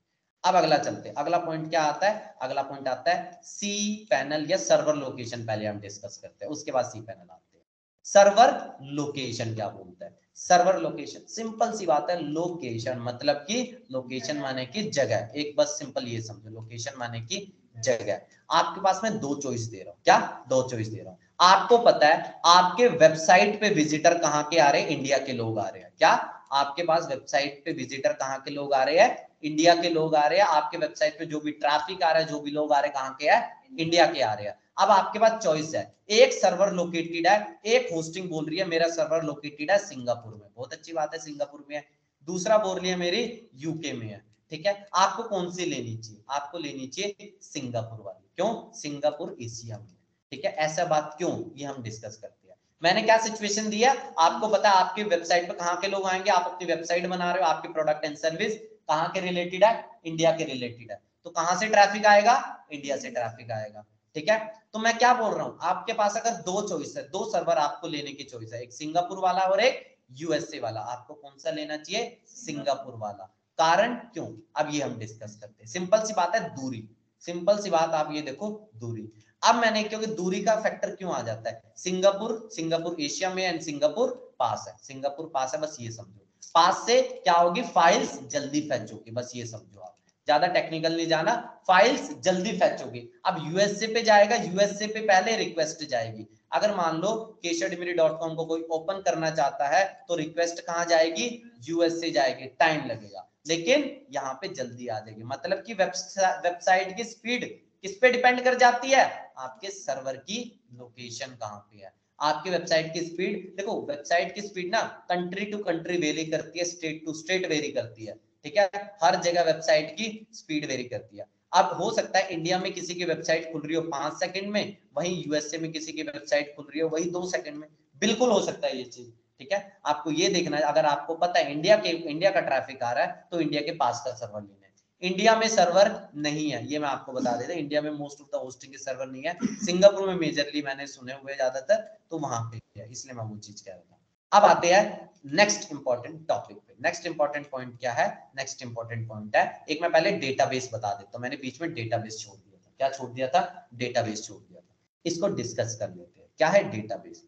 अब अगला चलते हैं, अगला पॉइंट क्या आता है, अगला पॉइंट आता है सी पैनल या सर्वर लोकेशन। पहले हम डिस्कस करते हैं, उसके बाद सी पैनल आते हैं। सर्वर लोकेशन क्या बोलता है? सर्वर लोकेशन सिंपल सी बात है, लोकेशन मतलब कि लोकेशन माने की जगह, एक बस सिंपल ये समझो, लोकेशन माने की जगह। आपके पास में दो चॉइस दे रहा हूं, क्या दो चॉइस दे रहा हूं। आपको पता है आपके वेबसाइट पे विजिटर कहां के आ रहे हैं, इंडिया के लोग आ रहे हैं। क्या आपके पास वेबसाइट पे विजिटर कहां के लोग आ रहे हैं, इंडिया के लोग आ रहे हैं। आपके वेबसाइट पे जो भी ट्रैफिक आ रहा है, जो भी लोग आ रहे हैं, कहां के हैं, इंडिया के आ रहे हैं। अब आपके पास चॉइस है, एक सर्वर लोकेटेड है, एक होस्टिंग बोल रही है मेरा सर्वर लोकेटेड है सिंगापुर में, बहुत अच्छी बात है सिंगापुर में है। दूसरा बोल रही है मेरी यूके में है। ठीक है, आपको कौन सी लेनी चाहिए? आपको लेनी चाहिए सिंगापुर वाली। क्यों? सिंगापुर एशिया में। ठीक है, ऐसा बात क्यों, ये हम डिस्कस करते हैं। मैंने क्या सिचुएशन दिया आपको पता, आपकी वेबसाइट पे कहां के लोग आएंगे, आप अपनी वेबसाइट बना रहे हो, आपके प्रोडक्ट एंड सर्विस कहां के रिलेटेड है, इंडिया के रिलेटेड है, तो कहां से ट्रैफिक आएगा, इंडिया से ट्रैफिक आएगा। ठीक है, तो मैं क्या बोल रहा हूं, आपके पास अगर दो चॉइस है, दो सर्वर आपको लेने की चॉइस है, एक सिंगापुर वाला और एक यूएसए वाला, आपको कौन सा लेना चाहिए, सिंगापुर वाला। कारण क्यों, अब ये हम डिस्कस करते हैं। सिंपल सी बात है, दूरी, सिंपल सी बात, आप ये देखो दूरी। अब मैंने, क्योंकि दूरी का फैक्टर क्यों आ जाता है, सिंगापुर एशिया में एंड सिंगापुर पास है, सिंगापुर पास है, बस ये समझो। पास से क्या होगी, फाइल्स जल्दी फैच होगी, बस ये समझो आप, ज्यादा टेक्निकल नहीं जाना, फाइल्स जल्दी फैच होगी। अब यूएसए पे जाएगा, यूएसए पे पहले रिक्वेस्ट जाएगी। अगर मान लो keshaadimiri.com को कोई ओपन करना चाहता है तो रिक्वेस्ट कहां जाएगी, यूएसए जाएगी, टाइम लगेगा, लेकिन यहाँ पे जल्दी आ जाएगी। मतलब कि वेबसाइट की स्पीड किस पे डिपेंड कर जाती है, आपके सर्वर की लोकेशन कहां पे है। आपकी वेबसाइट की स्पीड देखो, वेबसाइट की स्पीड ना कंट्री टू कंट्री वेरी करती है, स्टेट टू स्टेट वेरी करती है। ठीक है, हर जगह वेबसाइट की स्पीड वेरी करती है। अब हो सकता है इंडिया में किसी की वेबसाइट खुल रही हो 5 सेकंड में, वहीं यूएसए में किसी की वेबसाइट खुल रही हो वही 2 सेकंड में, बिल्कुल हो सकता है ये चीज। ठीक है, आपको ये देखना है, अगर आपको पता है इंडिया का ट्रैफिक आ रहा है तो इंडिया के पास का सर्वर लेना है। इंडिया में सर्वर नहीं है, ये मैं आपको बता देता, इंडिया में मोस्ट ऑफ द होस्टिंग के सर्वर नहीं है, सिंगापुर में मेजरली मैंने सुने हुए ज्यादातर, तो वहां पे है, इसलिए मैं वो चीज कह रहा था। अब आते हैं नेक्स्ट इंपॉर्टेंट टॉपिक पे। नेक्स्ट इंपॉर्टेंट पॉइंट क्या है, नेक्स्ट इंपॉर्टेंट पॉइंट है, एक मैं पहले डेटाबेस बता देता हूं, मैंने बीच में डेटाबेस छोड़ दिया था। क्या छोड़ दिया था, डेटाबेस छोड़ दिया था। इसको डिस्कस कर लेते हैं, क्या है डेटाबेस।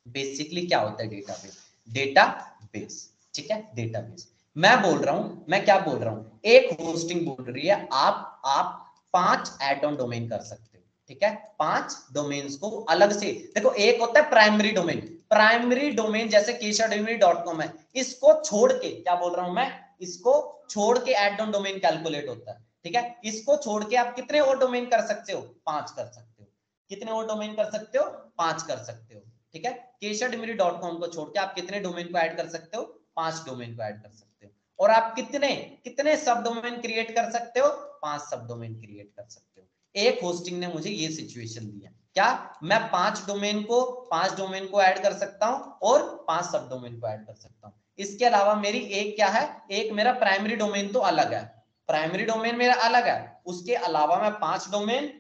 बेसिकली क्या होता है डेटाबेस, डेटाबेस, ठीक है, डेटाबेस। मैं बोल रहा हूं, मैं क्या बोल रहा हूं, एक होस्टिंग बोल रही है आप 5 ऐड ऑन डोमेन कर सकते हो। ठीक है, 5 डोमेन्स को अलग से, देखो एक होता है प्राइमरी डोमेन, प्राइमरी डोमेन जैसे keshaadimiri.com है, इसको छोड़ के, क्या बोल रहा हूं मैं, इसको छोड़ के ऐड ऑन डोमेन कैलकुलेट होता है। ठीक है, इसको छोड़ के आप कितने और डोमेन कर सकते हो, 5 कर सकते हो। कितने और डोमेन कर सकते हो, 5 कर सकते हो। ठीक है, keshaadimiri.com को छोड़ के आप कितने डोमेन को ऐड कर सकते हो, 5 डोमेन को ऐड कर सकते हो। और आप कितने कितने सब डोमेन क्रिएट कर सकते हो, 5 सब डोमेन क्रिएट कर सकते हो। एक होस्टिंग ने मुझे ये सिचुएशन दिया, क्या मैं 5 डोमेन को ऐड कर सकता हूं और 5 सब डोमेन को ऐड कर सकता हूं। इसके अलावा मेरी एक क्या है, एक मेरा प्राइमरी डोमेन तो अलग है, प्राइमरी डोमेन मेरा अलग है, उसके अलावा मैं 5 डोमेन,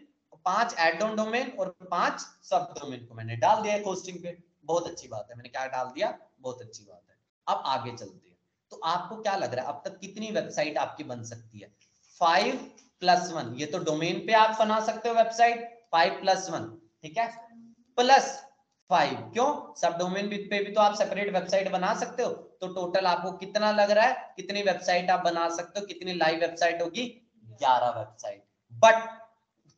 5 एड ऑन डोमेन और 5 सब डोमेन को मैंने डाल दिया एक होस्टिंग पे। बहुत अच्छी बात है, मैंने क्या डाल दिया, बहुत अच्छी बात है। अब आगे चलते हैं, तो आपको क्या लग रहा है अब तक कितनी वेबसाइट आपकी बन सकती है, 5+1, ये तो डोमेन पे आप बना सकते हो वेबसाइट 5+1, ठीक है, +5, क्यों, सब डोमेन पे भी तो आप सेपरेट वेबसाइट बना सकते हो। तो टोटल आपको कितना लग रहा है, कितनी वेबसाइट आप बना सकते हो, कितनी लाइव वेबसाइट होगी, 11 वेबसाइट। बट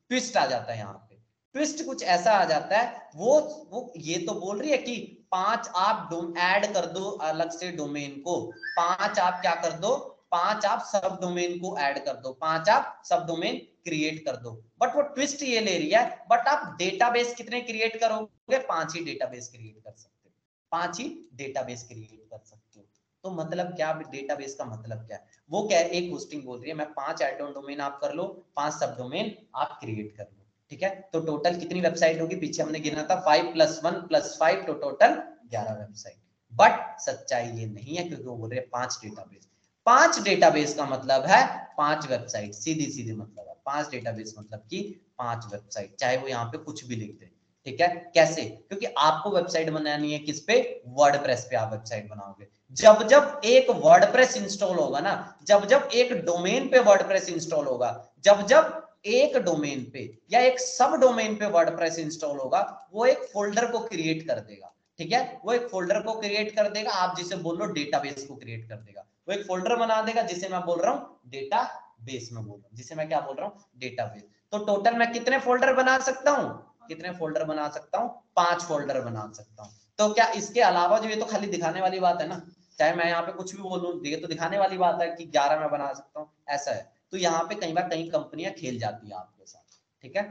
ट्विस्ट आ जाता है यहाँ पे, ट्विस्ट कुछ ऐसा आ जाता है, वो ये तो बोल रही है कि 5 आप ऐड कर दो अलग से डोमेन को, 5 आप क्या कर दो, 5 आप सब डोमेन को ऐड कर दो, 5 आप सब डोमेन क्रिएट कर दो। बट वो ट्विस्ट ये ले रही है, बट आप डेटाबेस कितने क्रिएट करोगे, 5 ही डेटाबेस क्रिएट कर सकते हो, 5 ही डेटाबेस क्रिएट कर सकते हो। तो मतलब क्या, डेटाबेस का मतलब क्या है? वो क्या है, एक होस्टिंग बोल रही है मैं 5 ऐड ऑन डोमेन आप कर लो, 5 सब डोमेन आप क्रिएट कर लो, ठीक है। तो टोटल कितनी वेबसाइट होगी, पीछे हमने गिना था 5 + 1 + 5 तो टोटल 11 वेबसाइट। बट सच्चाई ये नहीं है, क्योंकि वो बोल रहे हैं 5 डेटाबेस। 5 डेटाबेस का मतलब है 5 वेबसाइट, सीधी सीधी मतलब है 5 डेटाबेस मतलब कि 5 वेबसाइट, चाहे वो यहाँ पे कुछ भी लिख दे, ठीक है। कैसे? क्योंकि आपको वेबसाइट बनानी है किस पे, वर्डप्रेस पे आप वेबसाइट बनाओगे। जब जब एक वर्डप्रेस इंस्टॉल होगा ना, जब जब एक डोमेन पे वर्डप्रेस इंस्टॉल होगा, जब जब एक डोमेन पे या एक सब डोमेन पे वर्डप्रेस इंस्टॉल होगा, वो एक फोल्डर को क्रिएट कर देगा, ठीक है। वो एक फोल्डर को क्रिएट कर देगा, आप जिसे बोल रहे हो डेटाबेस को क्रिएट कर देगा। वो एक फोल्डर बना देगा जिसे मैं बोल रहा हूँ डेटाबेस में बोल रहा हूँ, जिसे मैं क्या बोल रहा हूँ, डेटाबेस। तो टोटल मैं कितने फोल्डर बना सकता हूँ, कितने फोल्डर बना सकता हूँ, 5 फोल्डर बना सकता हूँ। तो क्या इसके अलावा जो, ये तो खाली दिखाने वाली बात है ना, चाहे मैं यहाँ पे कुछ भी बोलूं, ये तो दिखाने वाली बात है कि 11 मैं बना सकता हूँ, ऐसा है। तो यहाँ पे कई बार कई कंपनियां खेल जाती है आपके साथ, ठीक है।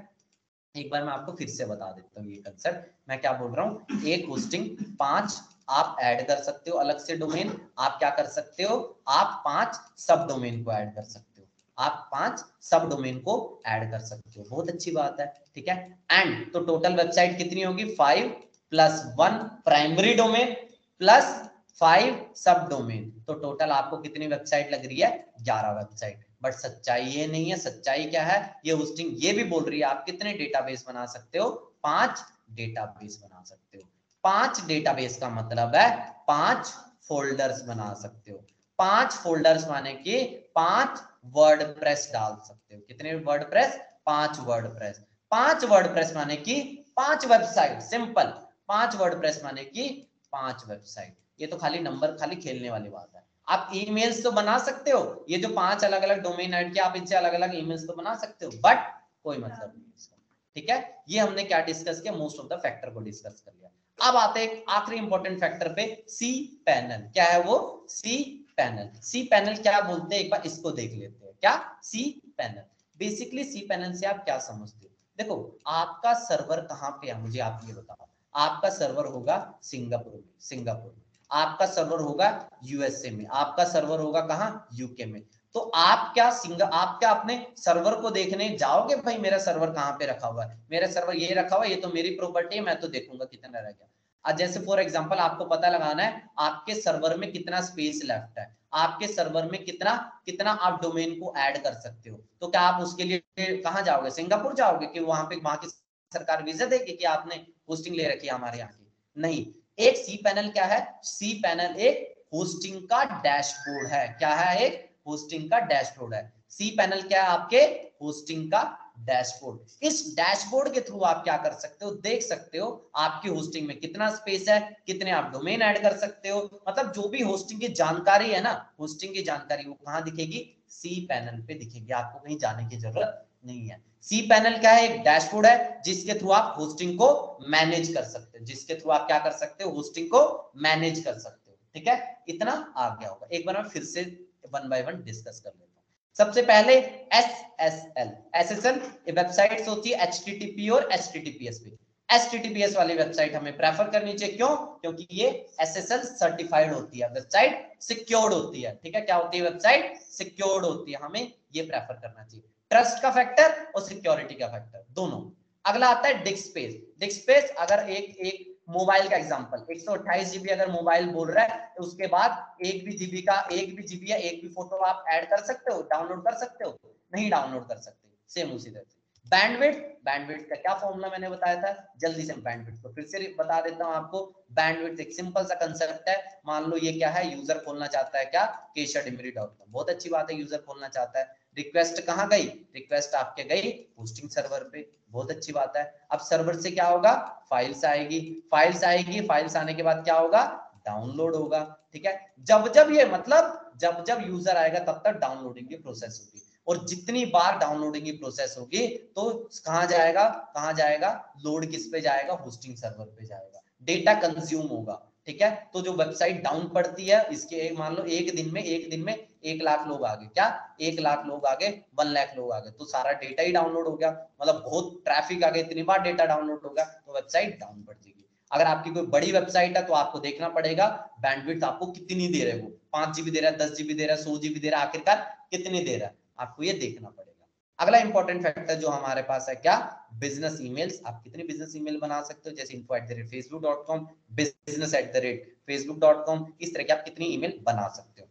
एक बार मैं आपको फिर से बता देता हूँ ये कंसेप्ट, मैं क्या बोल रहा हूँ, एक होस्टिंग 5 आप ऐड कर सकते हो अलग से डोमेन, आप क्या कर सकते हो, आप 5 सब डोमेन को ऐड कर सकते हो, आप 5 सब डोमेन को ऐड कर सकते हो, बहुत अच्छी बात है, ठीक है। एंड तो टोटल वेबसाइट कितनी होगी, 5 + 1 प्राइमरी डोमेन प्लस 5 सब डोमेन, तो टोटल आपको कितनी वेबसाइट लग रही है, 11 वेबसाइट। बट सच्चाई ये नहीं है, सच्चाई क्या है, ये होस्टिंग ये भी बोल रही है आप कितने डेटाबेस बना सकते हो, 5 डेटाबेस बना सकते हो। 5 डेटाबेस का मतलब है 5 फोल्डर्स बना सकते हो। 5 फोल्डर्स माने कि 5 वर्डप्रेस डाल सकते हो। कितने वर्डप्रेस, 5 वर्डप्रेस। 5 वर्डप्रेस माने कि 5 वेबसाइट, सिंपल। 5 वर्डप्रेस माने कि 5 वेबसाइट। ये तो खाली नंबर, खाली खेलने वाली बात है। आप ईमेल्स तो बना सकते हो, ये जो 5 अलग अलग डोमेन ऐड किया, आप इनसे अलग अलग ईमेल्स तो बना सकते हो, बट कोई मतलब नहीं इसका, ठीक है। ये हमने क्या डिस्कस किया, मोस्ट ऑफ द फैक्टर को डिस्कस कर लिया। अब आते हैं आखिरी इंपॉर्टेंट फैक्टर पे, सी पैनल। क्या है वो, सी पैनल। सी पैनल क्या बोलते हैं, एक बार इसको देख लेते हैं। क्या, cPanel. Basically cPanel से आप क्या समझते हो, देखो आपका सर्वर कहाँ पे है, मुझे आप ये बताओ। आपका सर्वर होगा सिंगापुर में, सिंगापुर में। आपका सर्वर होगा यूएसए में, आपका सर्वर होगा कहाँ, यूके में। तो आप क्या आप क्या अपने सर्वर को देखने जाओगे, भाई मेरा सर्वर कहाँ पे रखा हुआ है, मेरा सर्वर ये रखा हुआ है, ये तो मेरी प्रॉपर्टी है, मैं तो देखूंगा कितना रह गया। आज जैसे फॉर एग्जांपल आपको पता लगाना है आपके सर्वर में कितना स्पेस लेफ्ट है, आपके सर्वर में कितना कितना आप डोमेन को ऐड कर सकते हो। तो क्या आप उसके लिए कहाँ जाओगे, सिंगापुर जाओगे, कि वहां की सरकार वीजा देगी कि आपने होस्टिंग ले रखी है हमारे यहाँ की, नहीं। एक सी पैनल क्या है, सी पैनल एक होस्टिंग का डैशबोर्ड है। क्या है, एक होस्टिंग का डैशबोर्ड है। सी पैनल क्या है, आपके होस्टिंग का डैशबोर्ड। इस डैशबोर्ड के थ्रू आप क्या कर सकते हो, देख सकते हो आपकी होस्टिंग में कितना स्पेस है, कितने आप डोमेन ऐड कर सकते हो, मतलब जो भी होस्टिंग की जानकारी है ना, होस्टिंग की जानकारी वो कहां दिखेगी, सी पैनल पे दिखेगी, आपको कहीं जाने की जरूरत नहीं है। सी पैनल क्या है, एक डैशबोर्ड है जिसके थ्रू आप होस्टिंग को मैनेज कर सकते हो, जिसके थ्रू आप क्या कर सकते हो, होस्टिंग को मैनेज कर सकते हो, ठीक है। इतना आ गया होगा, एक बार मैं फिर से 1 बाय 1 डिस्कस कर लेता हूं। सबसे पहले SSL, SSL वेबसाइट्स होती है HTTP और HTTPS पे। HTTPS वाली वेबसाइट हमें प्रेफर करनी चाहिए, क्यों, क्योंकि ये SSL सर्टिफाइड होती है, वेबसाइट सिक्योर्ड होती है, ठीक है। क्या होती है, वेबसाइट सिक्योर्ड होती है, हमें ये प्रेफर करना चाहिए। ट्रस्ट का फैक्टर और सिक्योरिटी का फैक्टर दोनों। अगला आता है डिस्क स्पेस। डिस्क स्पेस अगर एक मोबाइल का एग्जांपल 128 जीबी अगर मोबाइल बोल रहा है, तो उसके बाद एक भी जीबी या एक भी फोटो आप ऐड कर सकते हो, डाउनलोड कर सकते हो, नहीं डाउनलोड कर सकते। सेम उसी तरह से बैंडविड्थ, बैंडविड्थ का क्या फॉर्मूला मैंने बताया था, जल्दी से बैंडविड्थ को फिर से बता देता हूं आपको। बैंडविड्थ एक सिंपल सा कंसेप्ट है, मान लो ये क्या है, यूजर खोलना चाहता है क्या, केशरडिमरी.com, बहुत अच्छी बात है, यूजर खोलना चाहता है। रिक्वेस्ट कहाँ गई, रिक्वेस्ट आपके गई होस्टिंग सर्वर पे, बहुत अच्छी बात है। अब सर्वर से क्या होगा, फाइल्स आएगी, फाइल्स आएगी, फाइल्स आने के बाद क्या होगा, डाउनलोड होगा, ठीक है। जब जब ये मतलब जब जब यूजर आएगा तब तक डाउनलोडिंग की प्रोसेस होगी, और जितनी बार डाउनलोडिंग की प्रोसेस होगी तो कहां जाएगा, कहां जाएगा, लोड किस पे जाएगा, होस्टिंग सर्वर पे जाएगा, डेटा कंज्यूम होगा, ठीक है। तो जो वेबसाइट डाउन पड़ती है, इसके मान लो एक दिन में 1 लाख लोग आ गए, क्या 1 लाख लोग आ गए, 1 लाख लोग आ गए, तो सारा डेटा ही डाउनलोड हो गया, मतलब बहुत ट्रैफिक आ गया, इतनी बार डेटा डाउनलोड होगा तो वेबसाइट डाउन पड़ जाएगी। अगर आपकी कोई बड़ी वेबसाइट है तो आपको देखना पड़ेगा बैंडविड्थ आपको कितनी दे रहे हो, 5 GB दे रहा है, 10 GB दे रहा है, 100 GB दे रहा है, आखिरकार कितनी दे रहा है, आपको ये देखना पड़ेगा। अगला इंपॉर्टेंट फैक्टर जो हमारे पास है क्या, बिजनेस ईमेल्स। आप कितनी बिजनेस ईमेल बना सकते हो, जैसे info@facebook.com, business@facebook.com, इस तरह के आप कितनी ईमेल बना सकते हो।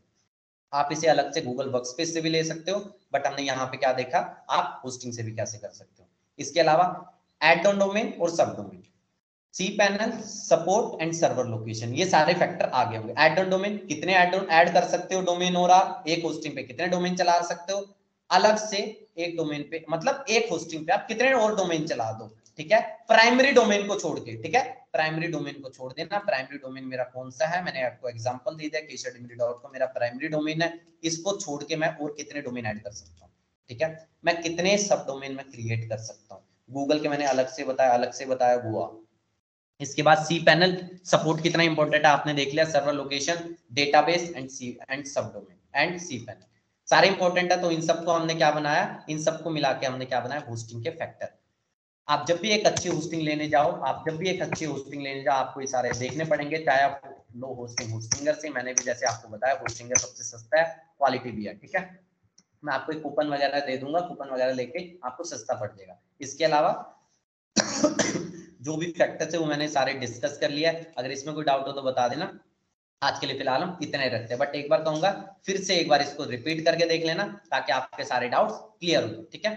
आप इसे अलग से गूगल वर्कस्पेस से भी ले सकते हो, बट हमने यहाँ पे क्या देखा, आप होस्टिंग से भी कैसे कर सकते हो। इसके अलावा ऐड ऑन डोमेन और सब domain, cPanel, support and server location, ये सारे फैक्टर आगे होंगे। ऐड ऑन डोमेन, कितने ऐड कर सकते हो डोमेन, और आप एक होस्टिंग पे कितने डोमेन चला सकते हो, अलग से एक डोमेन पे, मतलब एक होस्टिंग पे आप कितने और डोमेन चला दो, ठीक है, प्राइमरी डोमेन को छोड़ के, ठीक है, प्राइमरी डोमेन को छोड़ देना। प्राइमरी डोमेन मेरा कौन सा है, मैंने आपको एग्जांपल दे दिया, keshatimri.com मेरा प्राइमरी डोमेन है, इसको छोड़ के मैं और कितने डोमेन ऐड कर सकता हूँ, ठीक है, मैं कितने सब डोमेन में क्रिएट कर सकता हूँ। गूगल के मैंने अलग से बताया गोवा। इसके बाद सी पैनल सपोर्ट कितना इंपॉर्टेंट है आपने देख लिया, सर्वर लोकेशन, डेटाबेस एंड सब डोमेन एंड सी पैनल सारे इंपॉर्टेंट है। तो इन सबको हमने क्या बनाया, इन सबको मिला के हमने क्या बनाया, होस्टिंग के फैक्टर। आप जब भी एक अच्छी होस्टिंग लेने जाओ, आपको ये सारे देखने पड़ेंगे, चाहे आप लो होस्टिंगर से, मैंने भी जैसे आपको बताया होस्टिंगर सबसे सस्ता है, क्वालिटी भी है, ठीक है। मैं आपको एक कूपन वगैरह दे दूंगा, कूपन वगैरह लेके आपको सस्ता पड़ जाएगा। इसके अलावा जो भी फैक्टर्स है वो मैंने सारे डिस्कस कर लिया है, अगर इसमें कोई डाउट हो तो बता देना। आज के लिए फिलहाल हम इतने रखते हैं, बट एक बार कहूंगा फिर से एक बार इसको रिपीट करके देख लेना ताकि आपके सारे डाउट्स क्लियर हो, ठीक है।